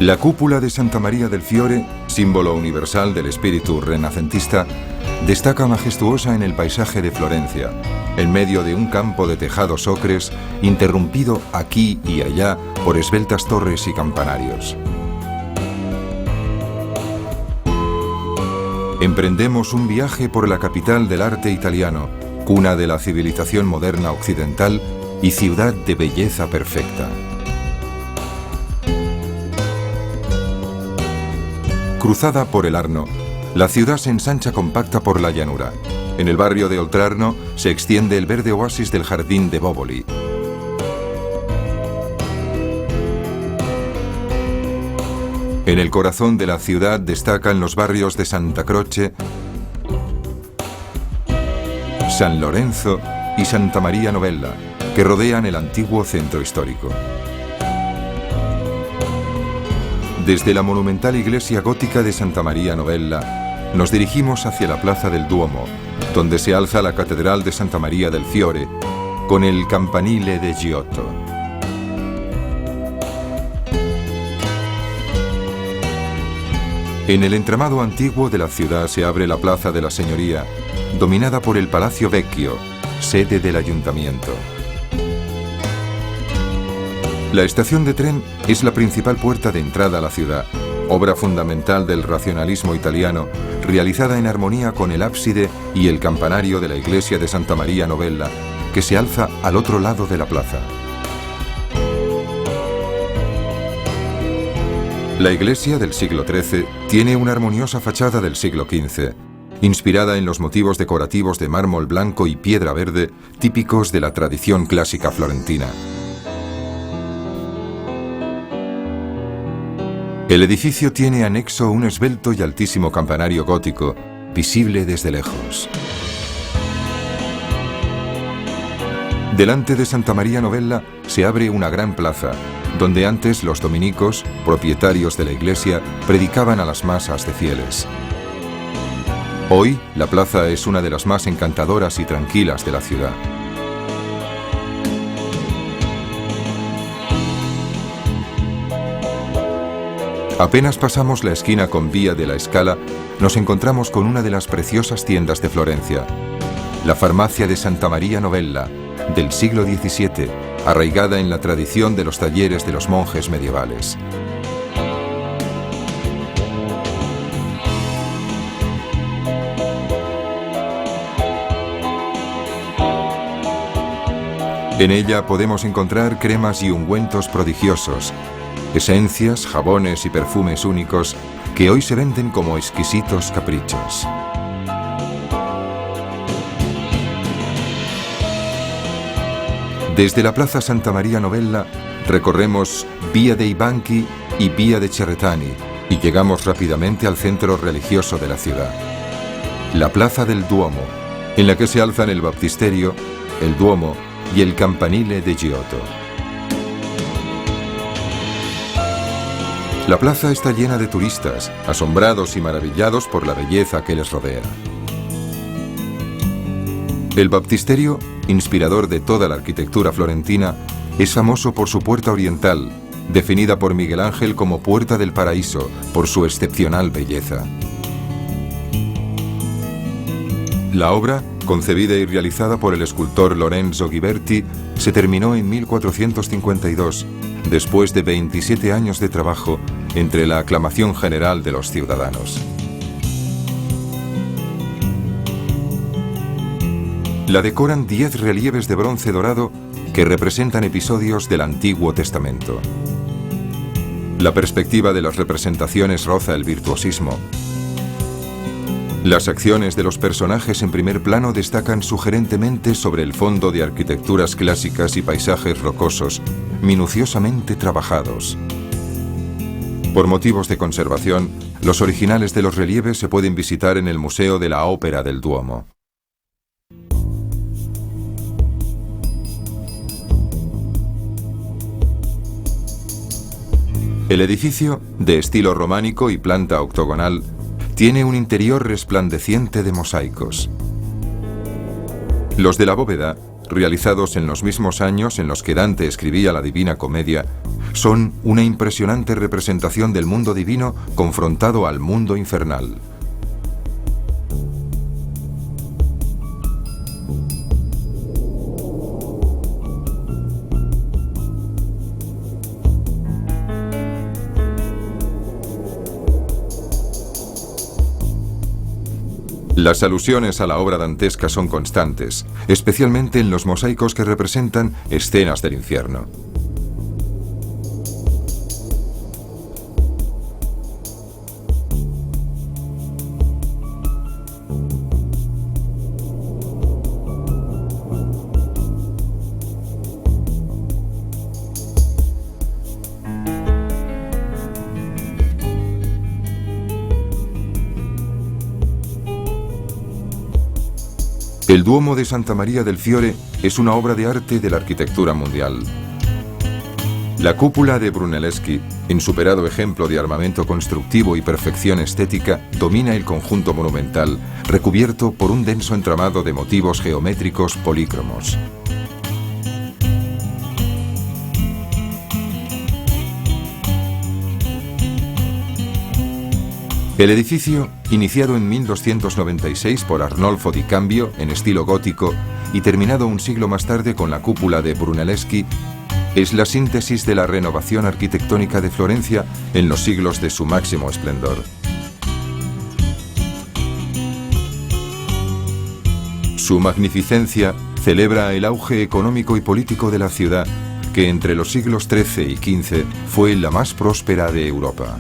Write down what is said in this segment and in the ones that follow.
La cúpula de Santa María del Fiore, símbolo universal del espíritu renacentista, destaca majestuosa en el paisaje de Florencia, en medio de un campo de tejados ocres, interrumpido aquí y allá por esbeltas torres y campanarios. Emprendemos un viaje por la capital del arte italiano, cuna de la civilización moderna occidental y ciudad de belleza perfecta. Cruzada por el Arno, la ciudad se ensancha compacta por la llanura. En el barrio de Oltrarno se extiende el verde oasis del jardín de Boboli. En el corazón de la ciudad destacan los barrios de Santa Croce, San Lorenzo y Santa María Novella, que rodean el antiguo centro histórico. Desde la monumental iglesia gótica de Santa María Novella, nos dirigimos hacia la plaza del Duomo, donde se alza la catedral de Santa María del Fiore, con el campanile de Giotto. En el entramado antiguo de la ciudad se abre la Plaza de la Señoría, dominada por el Palacio Vecchio, sede del ayuntamiento. La estación de tren es la principal puerta de entrada a la ciudad, obra fundamental del racionalismo italiano, realizada en armonía con el ábside y el campanario de la iglesia de Santa María Novella, que se alza al otro lado de la plaza. La iglesia del siglo XIII tiene una armoniosa fachada del siglo XV, inspirada en los motivos decorativos de mármol blanco y piedra verde típicos de la tradición clásica florentina. El edificio tiene anexo un esbelto y altísimo campanario gótico, visible desde lejos. Delante de Santa María Novella se abre una gran plaza, donde antes los dominicos, propietarios de la iglesia, predicaban a las masas de fieles. Hoy, la plaza es una de las más encantadoras y tranquilas de la ciudad. Apenas pasamos la esquina con Vía de la Scala, nos encontramos con una de las preciosas tiendas de Florencia, la farmacia de Santa María Novella, del siglo XVII, arraigada en la tradición de los talleres de los monjes medievales. En ella podemos encontrar cremas y ungüentos prodigiosos, esencias, jabones y perfumes únicos que hoy se venden como exquisitos caprichos. Desde la Plaza Santa María Novella recorremos Vía dei Banchi y Vía de Cerretani y llegamos rápidamente al centro religioso de la ciudad, la Plaza del Duomo, en la que se alzan el baptisterio, el Duomo y el campanile de Giotto. La plaza está llena de turistas, asombrados y maravillados por la belleza que les rodea. El baptisterio, inspirador de toda la arquitectura florentina, es famoso por su puerta oriental, definida por Miguel Ángel como Puerta del Paraíso por su excepcional belleza. La obra, concebida y realizada por el escultor Lorenzo Ghiberti, se terminó en 1452, después de 27 años de trabajo entre la aclamación general de los ciudadanos. La decoran 10 relieves de bronce dorado que representan episodios del Antiguo Testamento. La perspectiva de las representaciones roza el virtuosismo. Las acciones de los personajes en primer plano destacan sugerentemente sobre el fondo de arquitecturas clásicas y paisajes rocosos, minuciosamente trabajados. Por motivos de conservación, los originales de los relieves se pueden visitar en el Museo de la Ópera del Duomo. El edificio, de estilo románico y planta octogonal, tiene un interior resplandeciente de mosaicos. Los de la bóveda realizados en los mismos años en los que Dante escribía la Divina Comedia, son una impresionante representación del mundo divino confrontado al mundo infernal. Las alusiones a la obra dantesca son constantes, especialmente en los mosaicos que representan escenas del infierno. El Duomo de Santa María del Fiore es una obra de arte de la arquitectura mundial. La cúpula de Brunelleschi, insuperado ejemplo de armamento constructivo y perfección estética, domina el conjunto monumental, recubierto por un denso entramado de motivos geométricos polícromos. El edificio, iniciado en 1296 por Arnolfo di Cambio en estilo gótico y terminado un siglo más tarde con la cúpula de Brunelleschi, es la síntesis de la renovación arquitectónica de Florencia en los siglos de su máximo esplendor. Su magnificencia celebra el auge económico y político de la ciudad, que entre los siglos XIII y XV fue la más próspera de Europa.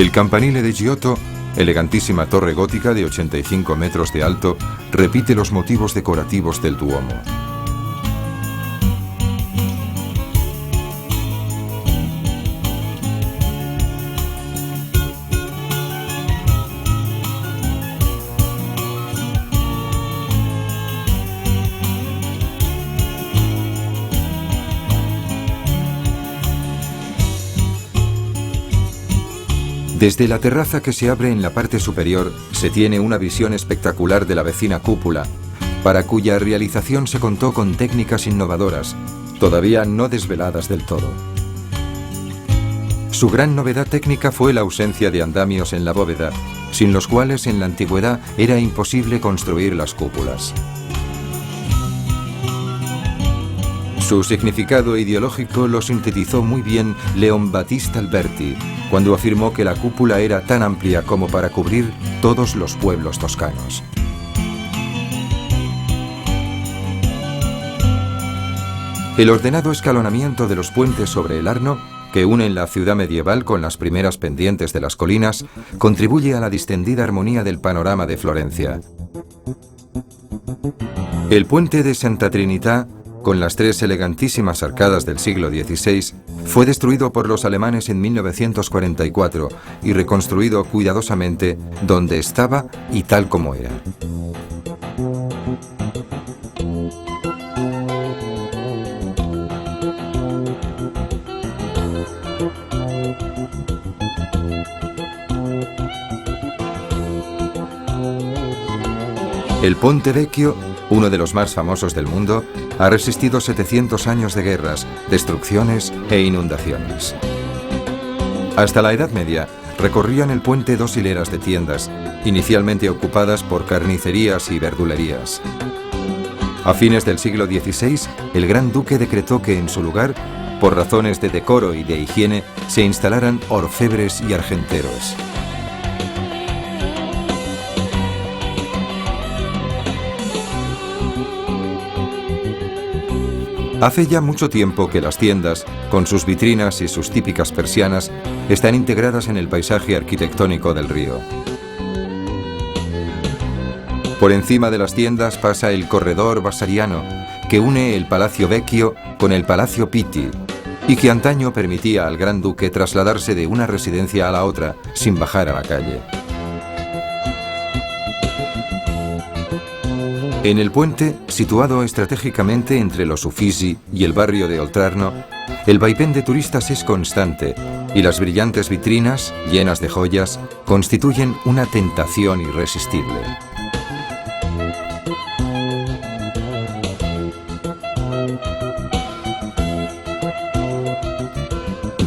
El campanile de Giotto, elegantísima torre gótica de 85 metros de alto, repite los motivos decorativos del Duomo. Desde la terraza que se abre en la parte superior se tiene una visión espectacular de la vecina cúpula, para cuya realización se contó con técnicas innovadoras, todavía no desveladas del todo. Su gran novedad técnica fue la ausencia de andamios en la bóveda, sin los cuales en la antigüedad era imposible construir las cúpulas. Su significado ideológico lo sintetizó muy bien Leon Battista Alberti, cuando afirmó que la cúpula era tan amplia como para cubrir todos los pueblos toscanos. El ordenado escalonamiento de los puentes sobre el Arno, que unen la ciudad medieval con las primeras pendientes de las colinas, contribuye a la distendida armonía del panorama de Florencia. El puente de Santa Trinità, con las tres elegantísimas arcadas del siglo XVI, fue destruido por los alemanes en 1944 y reconstruido cuidadosamente donde estaba y tal como era. El Ponte Vecchio, uno de los más famosos del mundo, ha resistido 700 años de guerras, destrucciones e inundaciones. Hasta la Edad Media, recorrían el puente dos hileras de tiendas, inicialmente ocupadas por carnicerías y verdulerías. A fines del siglo XVI, el Gran Duque decretó que en su lugar, por razones de decoro y de higiene, se instalaran orfebres y argenteros. Hace ya mucho tiempo que las tiendas, con sus vitrinas y sus típicas persianas, están integradas en el paisaje arquitectónico del río. Por encima de las tiendas pasa el corredor Vasariano, que une el Palacio Vecchio con el Palacio Pitti, y que antaño permitía al Gran Duque trasladarse de una residencia a la otra sin bajar a la calle. En el puente, situado estratégicamente entre los Uffizi y el barrio de Oltrarno, el vaivén de turistas es constante y las brillantes vitrinas, llenas de joyas, constituyen una tentación irresistible.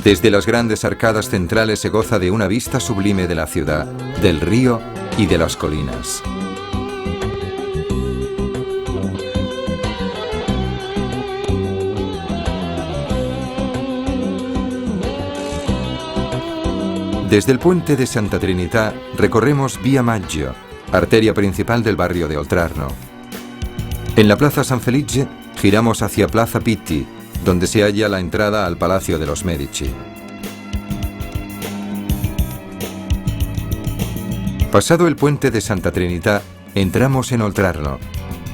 Desde las grandes arcadas centrales se goza de una vista sublime de la ciudad, del río y de las colinas. Desde el puente de Santa Trinità recorremos Via Maggio, arteria principal del barrio de Oltrarno. En la Plaza San Felice giramos hacia Plaza Pitti, donde se halla la entrada al Palacio de los Medici. Pasado el puente de Santa Trinità, entramos en Oltrarno,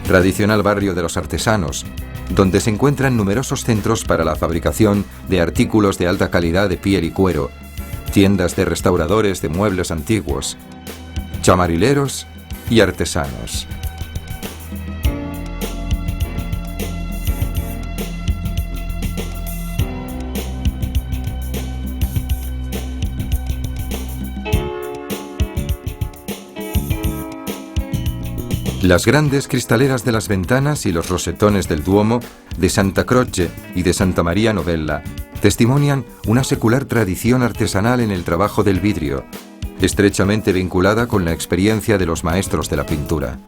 tradicional barrio de los artesanos, donde se encuentran numerosos centros para la fabricación de artículos de alta calidad de piel y cuero, tiendas de restauradores de muebles antiguos, chamarileros y artesanos. Las grandes cristaleras de las ventanas y los rosetones del Duomo, de Santa Croce y de Santa María Novella, testimonian una secular tradición artesanal en el trabajo del vidrio, estrechamente vinculada con la experiencia de los maestros de la pintura.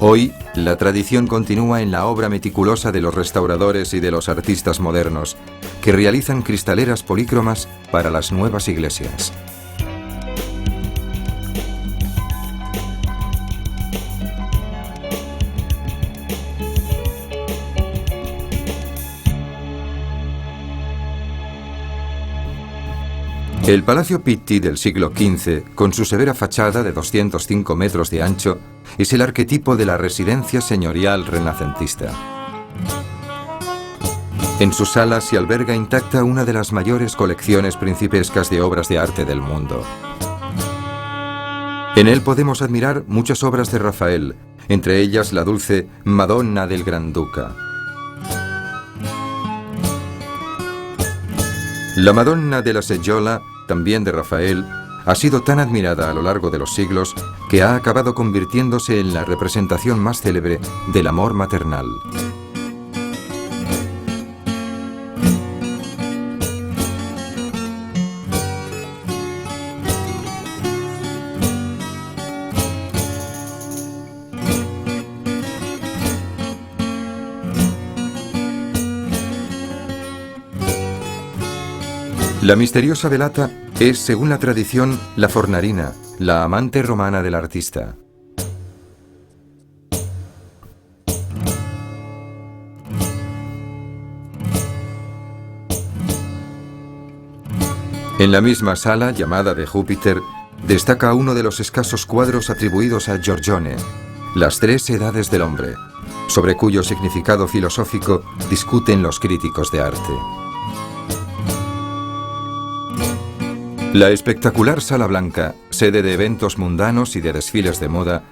Hoy, la tradición continúa en la obra meticulosa de los restauradores y de los artistas modernos, que realizan cristaleras polícromas para las nuevas iglesias. El Palacio Pitti del siglo XV, con su severa fachada de 205 metros de ancho, es el arquetipo de la residencia señorial renacentista. En sus salas se alberga intacta una de las mayores colecciones principescas de obras de arte del mundo. En él podemos admirar muchas obras de Rafael, entre ellas la dulce Madonna del Granduca. La Madonna de la Seggiola, también de Rafael, ha sido tan admirada a lo largo de los siglos que ha acabado convirtiéndose en la representación más célebre del amor maternal. La misteriosa Velata es, según la tradición, la Fornarina, la amante romana del artista. En la misma sala, llamada de Júpiter, destaca uno de los escasos cuadros atribuidos a Giorgione, Las tres edades del hombre, sobre cuyo significado filosófico discuten los críticos de arte. La espectacular Sala Blanca, sede de eventos mundanos y de desfiles de moda,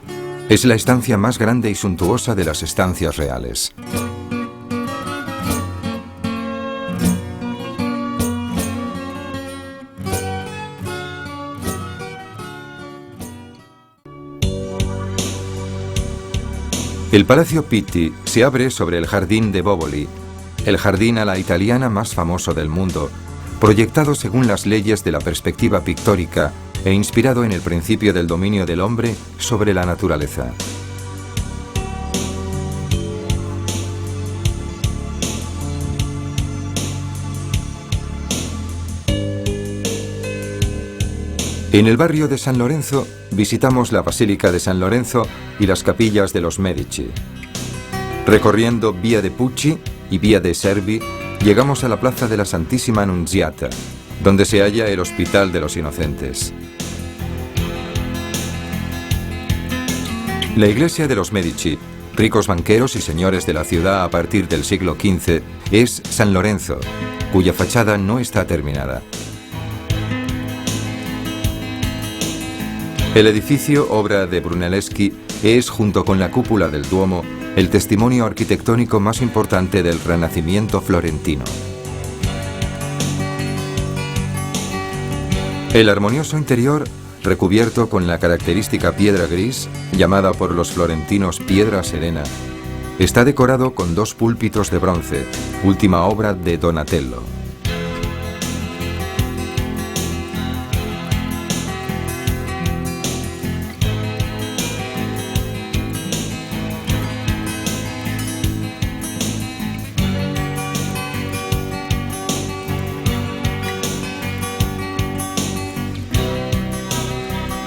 es la estancia más grande y suntuosa de las estancias reales. El Palacio Pitti se abre sobre el Jardín de Boboli, el jardín a la italiana más famoso del mundo, proyectado según las leyes de la perspectiva pictórica e inspirado en el principio del dominio del hombre sobre la naturaleza. En el barrio de San Lorenzo visitamos la Basílica de San Lorenzo y las capillas de los Medici. Recorriendo Via de Pucci y Via de Servi, llegamos a la Plaza de la Santísima Annunziata, donde se halla el Hospital de los Inocentes. La iglesia de los Medici, ricos banqueros y señores de la ciudad a partir del siglo XV, es San Lorenzo, cuya fachada no está terminada. El edificio, obra de Brunelleschi, es, junto con la cúpula del Duomo, el testimonio arquitectónico más importante del Renacimiento florentino. El armonioso interior, recubierto con la característica piedra gris, llamada por los florentinos piedra serena, está decorado con 2 púlpitos de bronce, última obra de Donatello.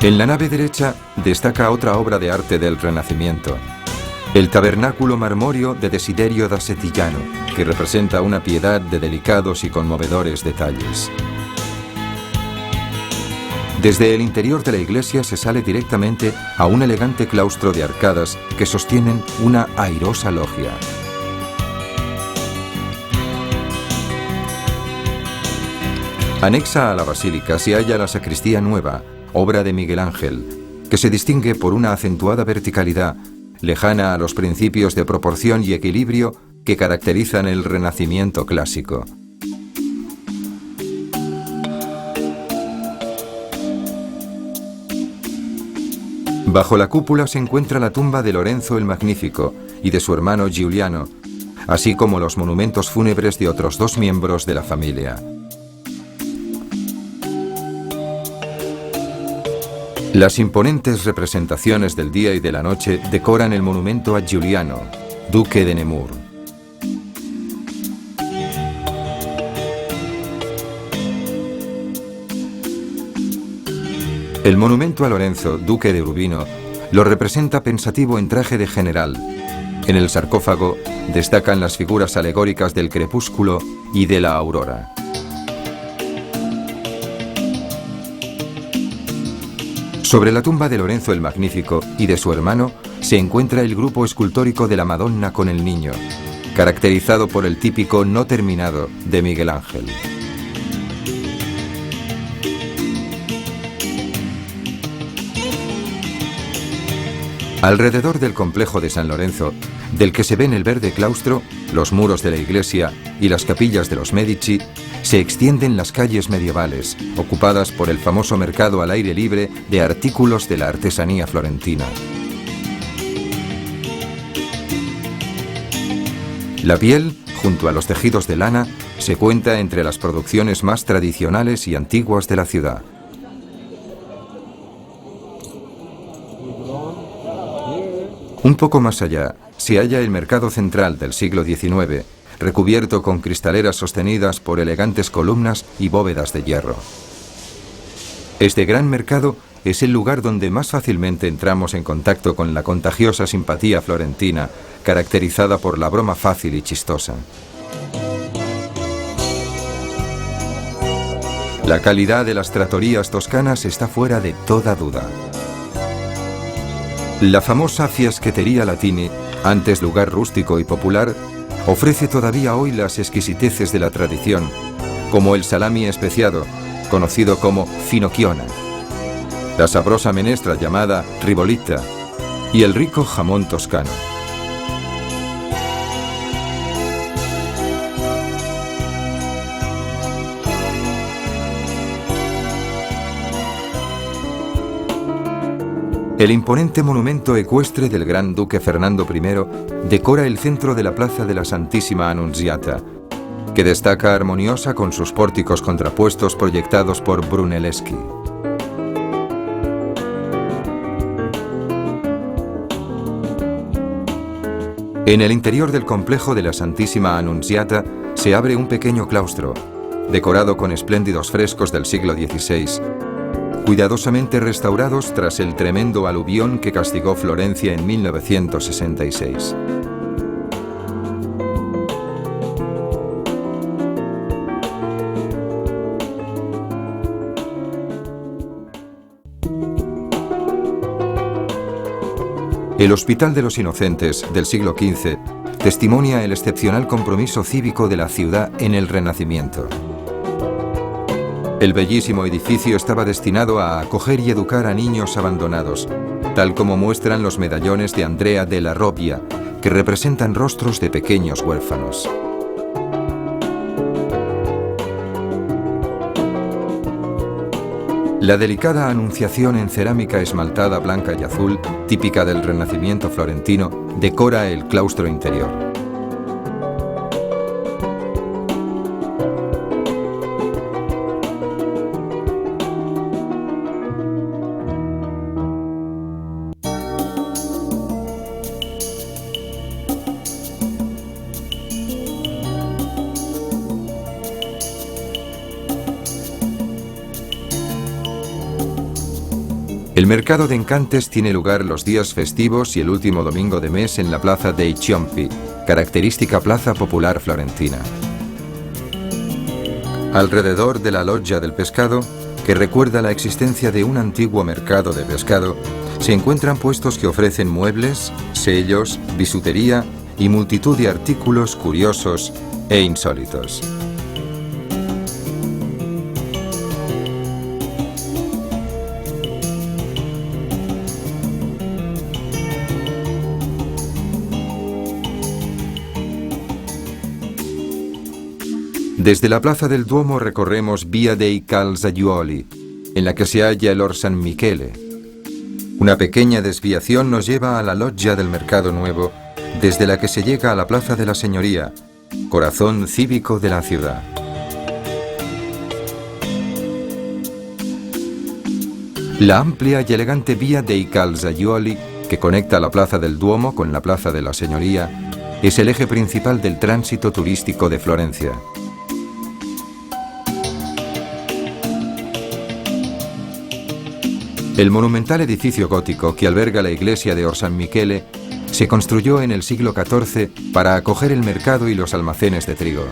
En la nave derecha destaca otra obra de arte del Renacimiento, el tabernáculo marmóreo de Desiderio da Settigliano, que representa una piedad de delicados y conmovedores detalles. Desde el interior de la iglesia se sale directamente a un elegante claustro de arcadas que sostienen una airosa loggia. Anexa a la basílica se halla la sacristía nueva, obra de Miguel Ángel, que se distingue por una acentuada verticalidad, lejana a los principios de proporción y equilibrio que caracterizan el Renacimiento clásico. Bajo la cúpula se encuentra la tumba de Lorenzo el Magnífico y de su hermano Giuliano, así como los monumentos fúnebres de otros 2 miembros de la familia. Las imponentes representaciones del día y de la noche decoran el monumento a Giuliano, duque de Nemur. El monumento a Lorenzo, duque de Urbino, lo representa pensativo en traje de general. En el sarcófago destacan las figuras alegóricas del crepúsculo y de la aurora. Sobre la tumba de Lorenzo el Magnífico y de su hermano se encuentra el grupo escultórico de la Madonna con el Niño, caracterizado por el típico no terminado de Miguel Ángel. Alrededor del complejo de San Lorenzo, del que se ven el verde claustro, los muros de la iglesia y las capillas de los Medici, se extienden las calles medievales, ocupadas por el famoso mercado al aire libre de artículos de la artesanía florentina. La piel, junto a los tejidos de lana, se cuenta entre las producciones más tradicionales y antiguas de la ciudad. Un poco más allá se halla el mercado central del siglo XIX, recubierto con cristaleras sostenidas por elegantes columnas y bóvedas de hierro. Este gran mercado es el lugar donde más fácilmente entramos en contacto con la contagiosa simpatía florentina, caracterizada por la broma fácil y chistosa. La calidad de las trattorías toscanas está fuera de toda duda. La famosa Fiascheteria Latini, antes lugar rústico y popular, ofrece todavía hoy las exquisiteces de la tradición, como el salami especiado, conocido como finocchiona, la sabrosa menestra llamada ribollita y el rico jamón toscano. El imponente monumento ecuestre del gran duque Fernando I decora el centro de la plaza de la Santísima Annunziata, que destaca armoniosa con sus pórticos contrapuestos proyectados por Brunelleschi. En el interior del complejo de la Santísima Annunziata se abre un pequeño claustro, decorado con espléndidos frescos del siglo XVI, cuidadosamente restaurados tras el tremendo aluvión que castigó Florencia en 1966. El Hospital de los Inocentes del siglo XV testimonia el excepcional compromiso cívico de la ciudad en el Renacimiento. El bellísimo edificio estaba destinado a acoger y educar a niños abandonados, tal como muestran los medallones de Andrea della Robbia, que representan rostros de pequeños huérfanos. La delicada anunciación en cerámica esmaltada blanca y azul, típica del Renacimiento florentino, decora el claustro interior. El mercado de encantes tiene lugar los días festivos y el último domingo de mes en la Plaza dei Ciompi, característica plaza popular florentina. Alrededor de la Loggia del Pescado, que recuerda la existencia de un antiguo mercado de pescado, se encuentran puestos que ofrecen muebles, sellos, bisutería y multitud de artículos curiosos e insólitos. Desde la plaza del Duomo recorremos Via dei Calzaiuoli, en la que se halla el Or San Michele. Una pequeña desviación nos lleva a la Loggia del Mercado Nuevo, desde la que se llega a la Plaza de la Señoría, corazón cívico de la ciudad. La amplia y elegante Via dei Calzaiuoli, que conecta la Plaza del Duomo con la Plaza de la Señoría, es el eje principal del tránsito turístico de Florencia. El monumental edificio gótico que alberga la iglesia de Or San Michele se construyó en el siglo XIV para acoger el mercado y los almacenes de trigo.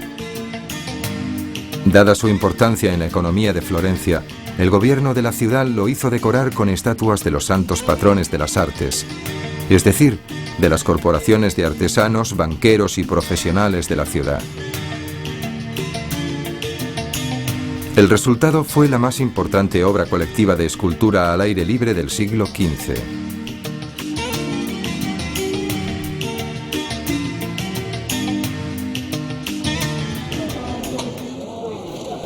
Dada su importancia en la economía de Florencia, el gobierno de la ciudad lo hizo decorar con estatuas de los santos patrones de las artes, es decir, de las corporaciones de artesanos, banqueros y profesionales de la ciudad. El resultado fue la más importante obra colectiva de escultura al aire libre del siglo XV.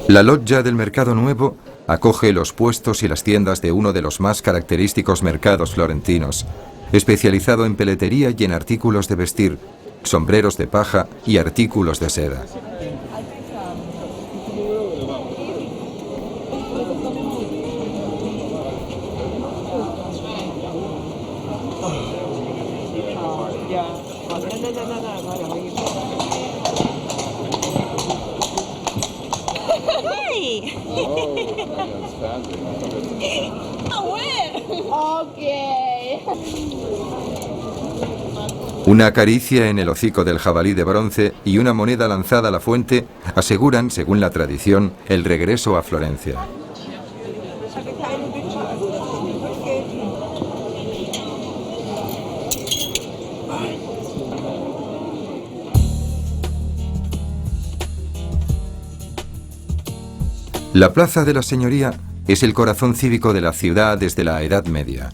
La Loggia del Mercado Nuevo acoge los puestos y las tiendas de uno de los más característicos mercados florentinos, especializado en peletería y en artículos de vestir, sombreros de paja y artículos de seda. Una caricia en el hocico del jabalí de bronce y una moneda lanzada a la fuente aseguran, según la tradición, el regreso a Florencia. La Plaza de la Señoría es el corazón cívico de la ciudad desde la Edad Media.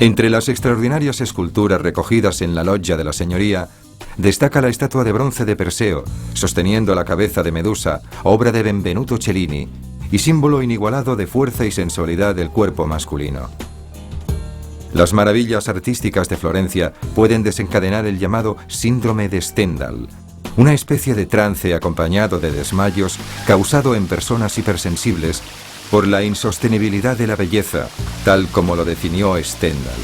Entre las extraordinarias esculturas recogidas en la Loggia de la Señoría, destaca la estatua de bronce de Perseo, sosteniendo la cabeza de Medusa, obra de Benvenuto Cellini, y símbolo inigualado de fuerza y sensualidad del cuerpo masculino. Las maravillas artísticas de Florencia pueden desencadenar el llamado síndrome de Stendhal, una especie de trance acompañado de desmayos causado en personas hipersensibles por la insostenibilidad de la belleza, tal como lo definió Stendhal.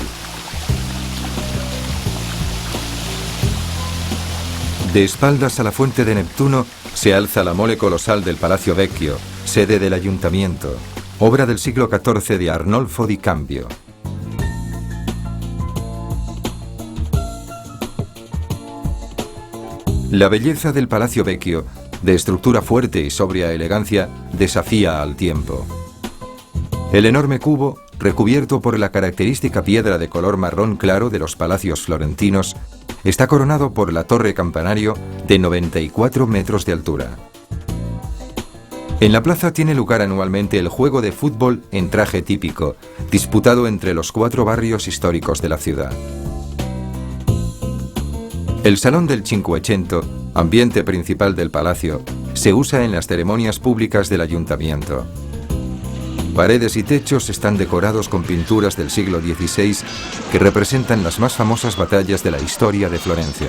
De espaldas a la fuente de Neptuno se alza la mole colosal del Palacio Vecchio, sede del ayuntamiento, obra del siglo XIV de Arnolfo di Cambio. La belleza del Palacio Vecchio, de estructura fuerte y sobria elegancia, desafía al tiempo. El enorme cubo, recubierto por la característica piedra de color marrón claro de los palacios florentinos, está coronado por la torre campanario de 94 metros de altura. En la plaza tiene lugar anualmente el juego de fútbol en traje típico, disputado entre los 4 barrios históricos de la ciudad. El Salón del Cinquecento, ambiente principal del palacio, se usa en las ceremonias públicas del ayuntamiento. Paredes y techos están decorados con pinturas del siglo XVI que representan las más famosas batallas de la historia de Florencia.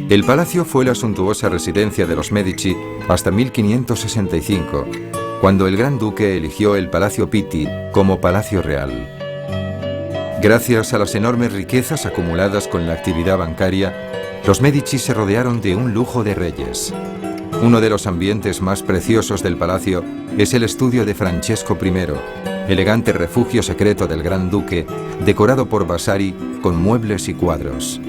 El palacio fue la suntuosa residencia de los Medici hasta 1565, cuando el gran duque eligió el Palacio Pitti como palacio real. Gracias a las enormes riquezas acumuladas con la actividad bancaria, los Medici se rodearon de un lujo de reyes. Uno de los ambientes más preciosos del palacio es el estudio de Francesco I, elegante refugio secreto del gran duque, decorado por Vasari con muebles y cuadros.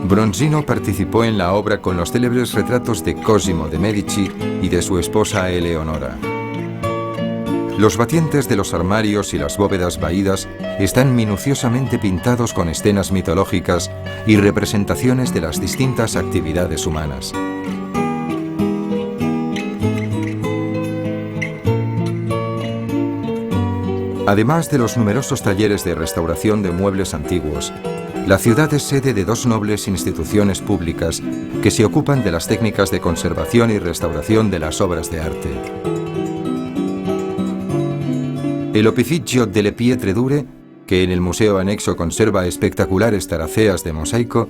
Bronzino participó en la obra con los célebres retratos de Cosimo de Medici y de su esposa Eleonora. Los batientes de los armarios y las bóvedas vaídas están minuciosamente pintados con escenas mitológicas y representaciones de las distintas actividades humanas. Además de los numerosos talleres de restauración de muebles antiguos, la ciudad es sede de 2 nobles instituciones públicas que se ocupan de las técnicas de conservación y restauración de las obras de arte. El Opificio delle Pietre Dure, que en el museo anexo conserva espectaculares taraceas de mosaico,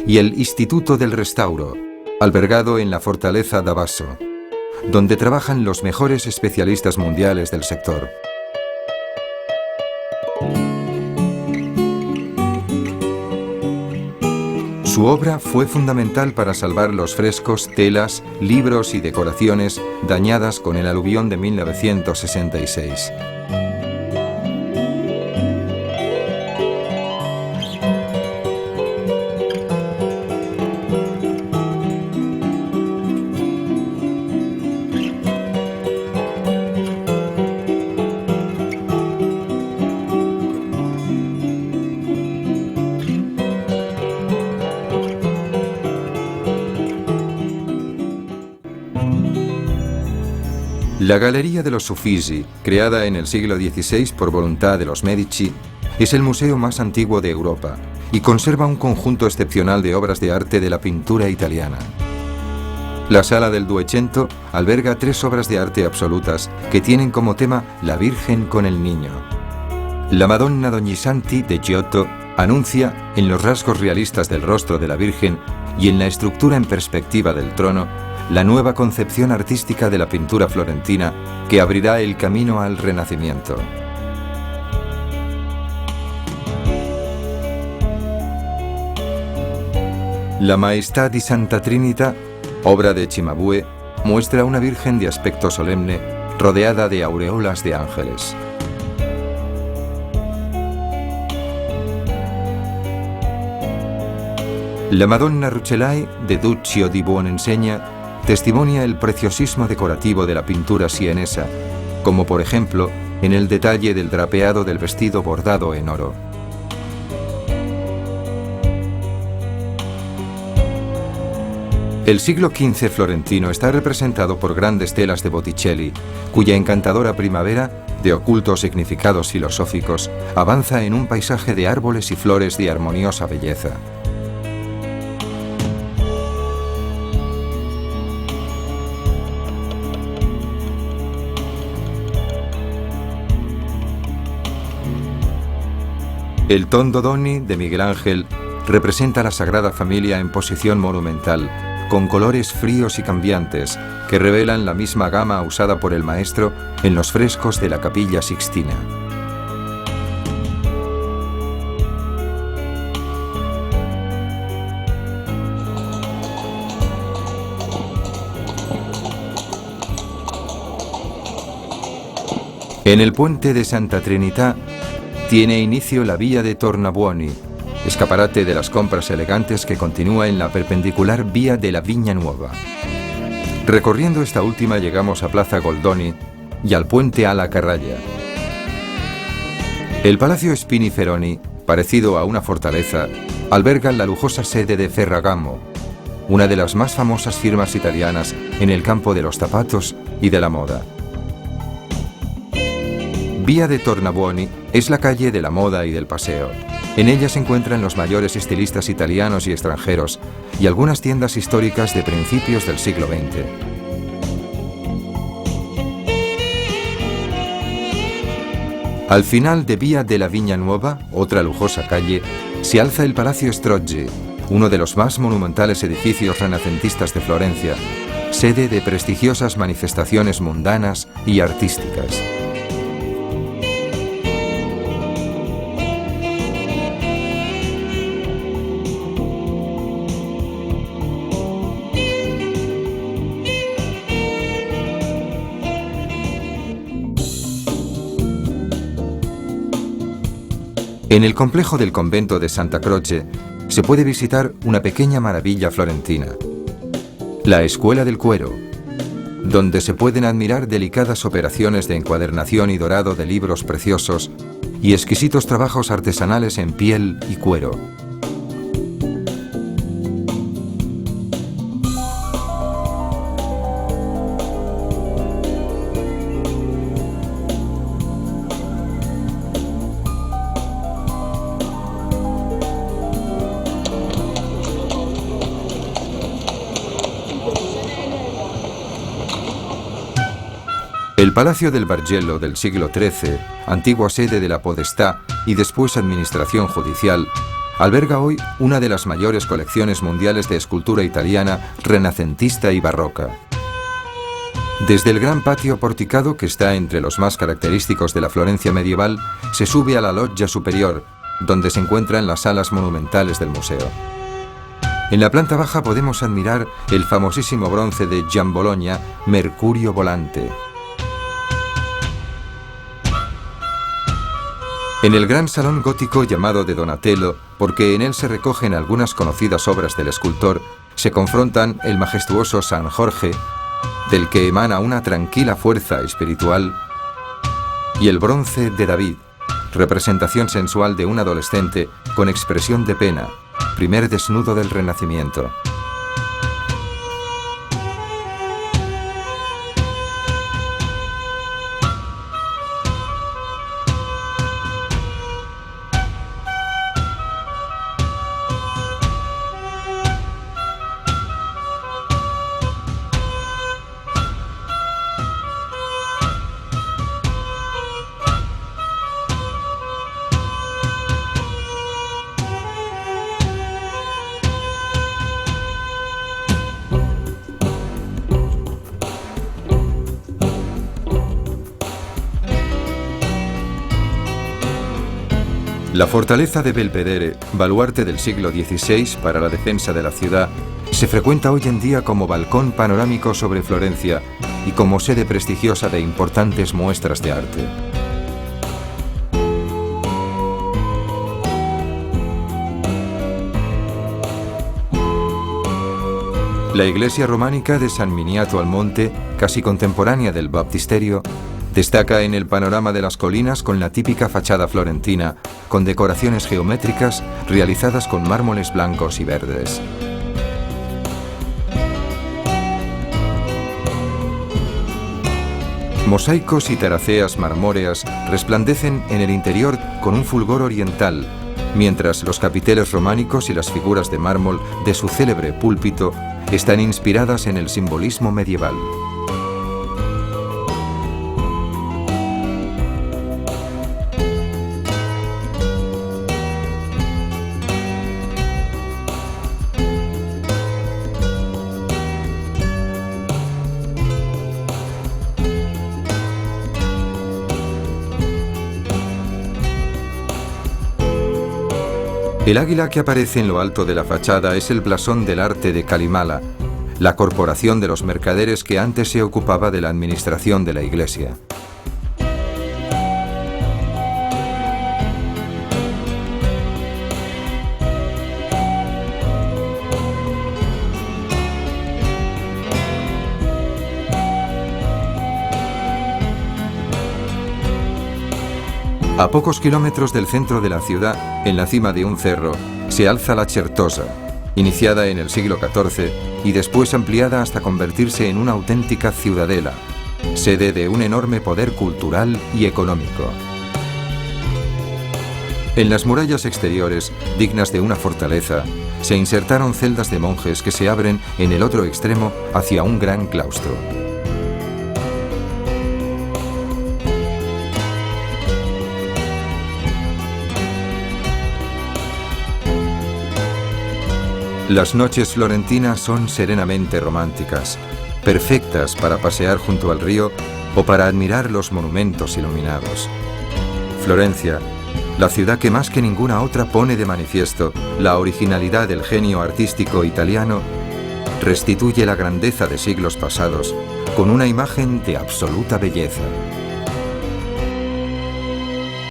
y el Instituto del Restauro, albergado en la fortaleza d'Abasso, donde trabajan los mejores especialistas mundiales del sector. Su obra fue fundamental para salvar los frescos, telas, libros y decoraciones dañadas con el aluvión de 1966. La Galería de los Uffizi, creada en el siglo XVI por voluntad de los Medici, es el museo más antiguo de Europa y conserva un conjunto excepcional de obras de arte de la pintura italiana. La Sala del Duecento alberga 3 obras de arte absolutas que tienen como tema la Virgen con el Niño. La Madonna d'Ognissanti de Giotto anuncia, en los rasgos realistas del rostro de la Virgen y en la estructura en perspectiva del trono, la nueva concepción artística de la pintura florentina que abrirá el camino al Renacimiento. La Maestà di Santa Trinita, obra de Cimabue, muestra una Virgen de aspecto solemne rodeada de aureolas de ángeles. La Madonna Rucellai de Duccio di Buoninsegna testimonia el preciosismo decorativo de la pintura sienesa, como por ejemplo en el detalle del drapeado del vestido bordado en oro. El siglo XV florentino está representado por grandes telas de Botticelli, cuya encantadora primavera, de ocultos significados filosóficos, avanza en un paisaje de árboles y flores de armoniosa belleza. El Tondo Doni de Miguel Ángel representa la Sagrada Familia en posición monumental, con colores fríos y cambiantes que revelan la misma gama usada por el maestro en los frescos de la Capilla Sixtina. En el puente de Santa Trinità tiene inicio la Vía de Tornabuoni, escaparate de las compras elegantes que continúa en la perpendicular Vía de la Vigna Nuova. Recorriendo esta última llegamos a Plaza Goldoni y al puente alla Carraglia. El Palacio Spiniferoni, parecido a una fortaleza, alberga la lujosa sede de Ferragamo, una de las más famosas firmas italianas en el campo de los zapatos y de la moda. Vía de Tornabuoni es la calle de la moda y del paseo. En ella se encuentran los mayores estilistas italianos y extranjeros y algunas tiendas históricas de principios del siglo XX. Al final de Vía de la Vigna Nuova, otra lujosa calle, se alza el Palacio Strozzi, uno de los más monumentales edificios renacentistas de Florencia, sede de prestigiosas manifestaciones mundanas y artísticas. En el complejo del convento de Santa Croce se puede visitar una pequeña maravilla florentina, la Escuela del Cuero, donde se pueden admirar delicadas operaciones de encuadernación y dorado de libros preciosos y exquisitos trabajos artesanales en piel y cuero. El Palacio del Bargello del siglo XIII, antigua sede de la Podestà y después administración judicial, alberga hoy una de las mayores colecciones mundiales de escultura italiana, renacentista y barroca. Desde el gran patio porticado, que está entre los más característicos de la Florencia medieval, se sube a la loggia superior, donde se encuentran las salas monumentales del museo. En la planta baja podemos admirar el famosísimo bronce de Giambologna, Mercurio Volante. En el gran salón gótico llamado de Donatello, porque en él se recogen algunas conocidas obras del escultor, se confrontan el majestuoso San Jorge, del que emana una tranquila fuerza espiritual, y el bronce de David, representación sensual de un adolescente con expresión de pena, primer desnudo del Renacimiento. La fortaleza de Belvedere, baluarte del siglo XVI para la defensa de la ciudad, se frecuenta hoy en día como balcón panorámico sobre Florencia y como sede prestigiosa de importantes muestras de arte. La iglesia románica de San Miniato al Monte, casi contemporánea del baptisterio, destaca en el panorama de las colinas con la típica fachada florentina, con decoraciones geométricas realizadas con mármoles blancos y verdes. Mosaicos y taraceas marmóreas resplandecen en el interior con un fulgor oriental, mientras los capiteles románicos y las figuras de mármol de su célebre púlpito están inspiradas en el simbolismo medieval. El águila que aparece en lo alto de la fachada es el blasón del arte de Calimala, la corporación de los mercaderes que antes se ocupaba de la administración de la iglesia. A pocos kilómetros del centro de la ciudad, en la cima de un cerro, se alza la Certosa, iniciada en el siglo XIV y después ampliada hasta convertirse en una auténtica ciudadela, sede de un enorme poder cultural y económico. En las murallas exteriores, dignas de una fortaleza, se insertaron celdas de monjes que se abren en el otro extremo hacia un gran claustro. Las noches florentinas son serenamente románticas, perfectas para pasear junto al río o para admirar los monumentos iluminados. Florencia, la ciudad que más que ninguna otra pone de manifiesto la originalidad del genio artístico italiano, restituye la grandeza de siglos pasados con una imagen de absoluta belleza.